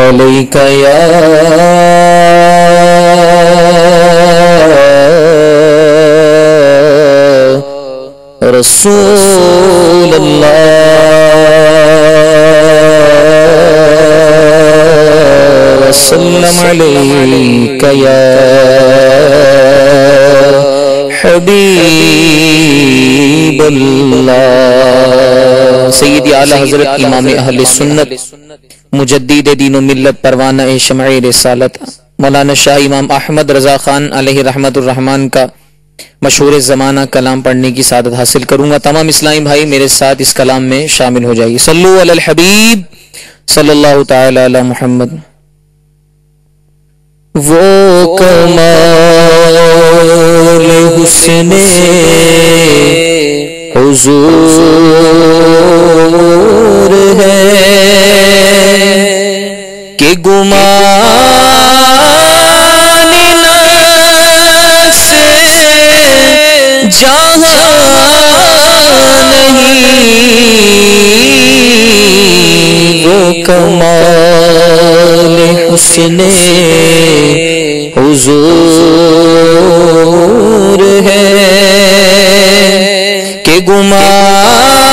علیکہ یا رسول اللہ وسلم علیکہ یا حبیب اللہ۔ سیدی اعلی حضرت امام اہل سنت مجدد دین و ملت پروانہ شمع رسالت مولانا شاہ امام احمد رضا خان علیہ رحمت الرحمن کا مشہور زمانہ کلام پڑھنے کی سعادت حاصل کروں گا۔ تمام اسلامی بھائی میرے ساتھ اس کلام میں شامل ہو جائیے۔ صلو علی الحبیب صلی اللہ تعالی علی محمد۔ وہ کمال حسن حضور ہے کہ گمان نفس جہاں نہیں، وہ کمال حسن حضور ہے کہ گمان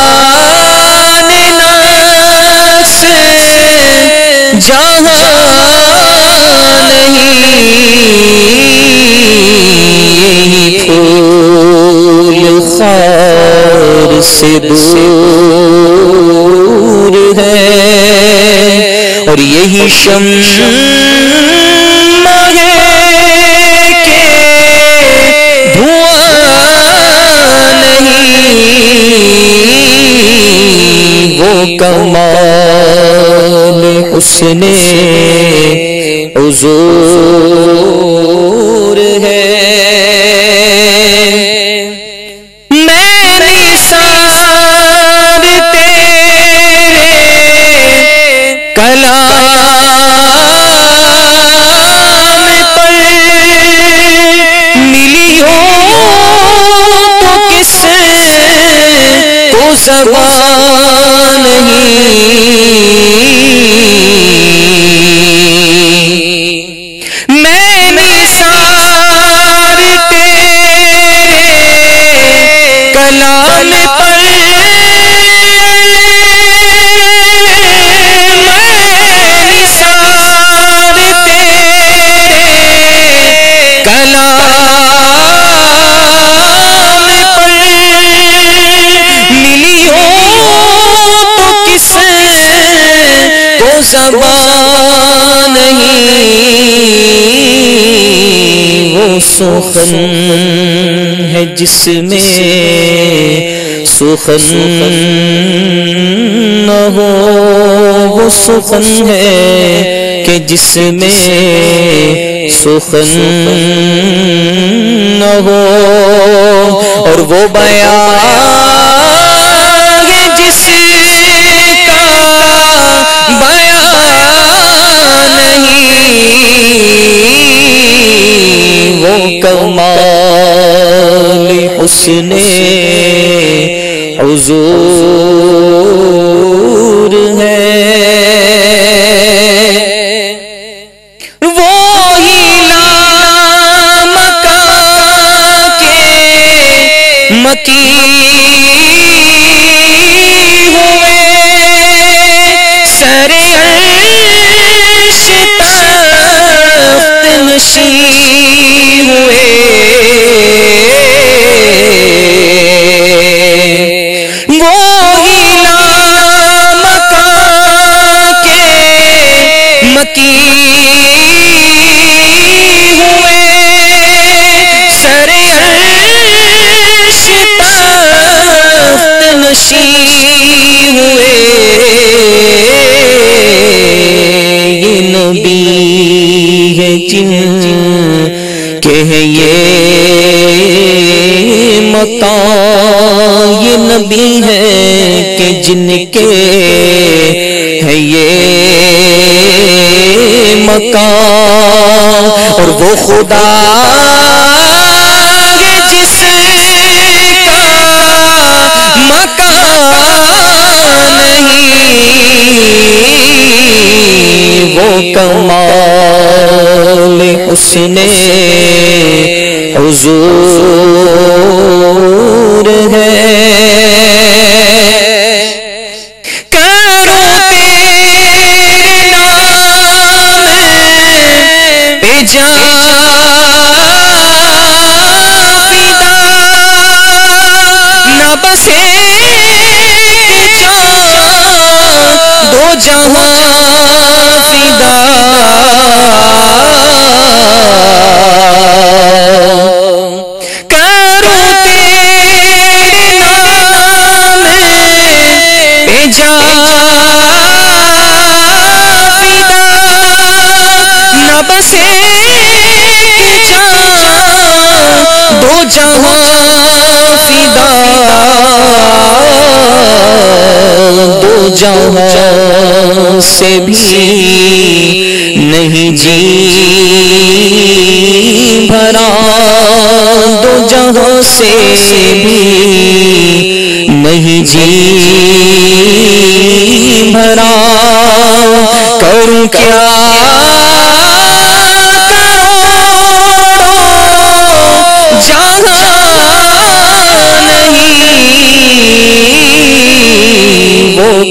نفس جہاں نہیں، پھول خار سے دور ہے اور یہی شمع ہے کہ دھواں نہیں، وہ کمال حسن حضور ہے۔ زبان نہیں، میں نثار تیرے کلام پر، میں نثار تیرے کلام زبان نہیں، وہ سخن ہے جس میں سخن نہ ہو، وہ سخن ہے کہ جس میں سخن نہ ہو، اور وہ بیان ہے جس کا وہ کمال حسن حضور ہے۔ وہی لامکان کے مکین ہوئے، سر عرش تخت نشین ہوئے، وہی لامکان کے مکین ہوئے، سر عرش تخت نشین ہوئے۔ یہ نبی ہے جن کے ہیں یہ مقام، یہ نبی ہے کہ جن کے ہے یہ مقام، اور وہ خدا ہے جس کا مکان نہیں، وہ کمال حسن حضور ہے جہاں سے بھی نہیں جی بھرا دو جہاں سے بھی نہیں جی بھرا کروں کیا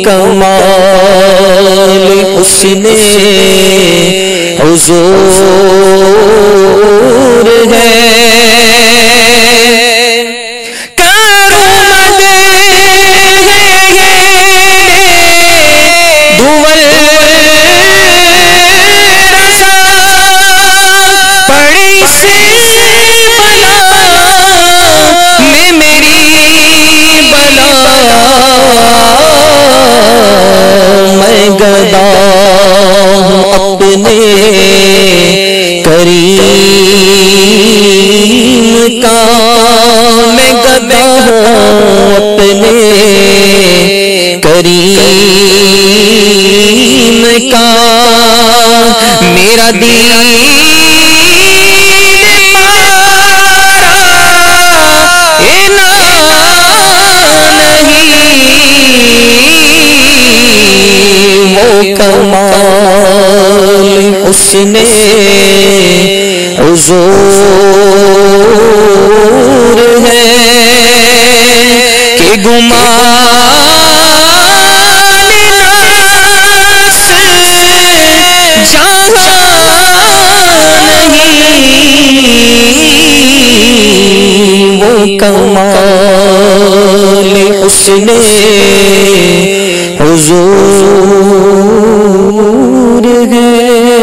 کمال حسن حضور ہے میرا دین نہیں وہ کمال حسن حضور ہے کہ کمال حسن حضور ہے